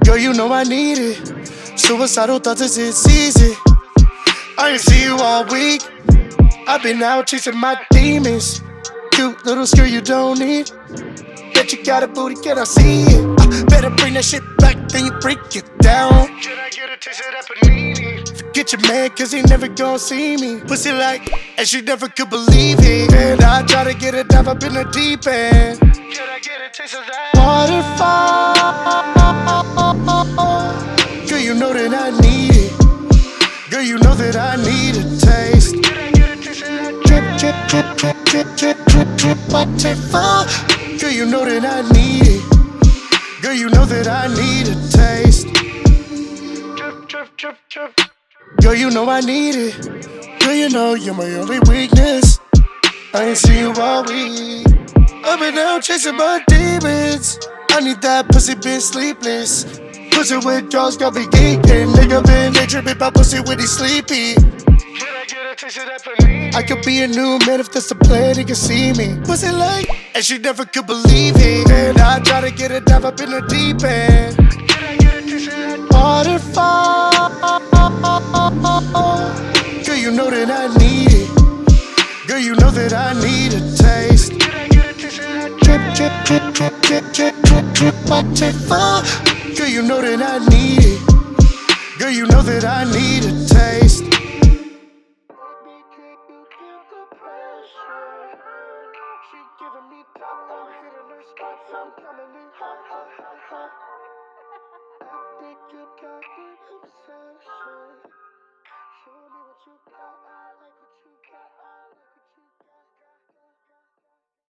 Girl, you know I need it. Suicidal thoughts is it's easy. I ain't see you all week. I've been out chasing my demons. Cute little skill you don't need. Bet you got a booty, can I see it? Better bring that shit back, then you break it down. Can I get a taste of that panini? Forget your man, cause he never gon' see me. Pussy like, and she never could believe it. And I try to get it dive up in the deep end. Can I get a taste of that? Waterfall. Girl, you know that I need it. Girl, you know that I need a taste. Can I get a taste of that? Drip, drip, drip, drip, drip, drip, drip, drip, waterfall. Girl, you know that I need it. Girl, you know that I need a taste. Drip, drip, drip, drip. Girl, you know I need it. Girl, you know you're my only weakness. I ain't seen you all week. I've been out chasing my demons. I need that pussy, been sleepless. Pussy with draws got me geeking. Nigga been they tripping about pussy when he sleepy. Can I get a taste of that panini? I could be a new man if that's the plan, he can see me. Pussy like, and she never could believe it. And I try to get a dive up in the deep end. Can I get a taste of that? Waterfall. Girl, you know that I need it. Girl, you know that I need a taste. Can I get a taste of that? Drip, drip, drip, drip, drip, drip, drip, drip, waterfall. Girl, you know that I need it. Girl, you know that I need a taste. She giving me top, I'm hitting her spots, I'm coming in hot, hot, hot, hot. I think you got the obsession. Show me what you got, I like what you got.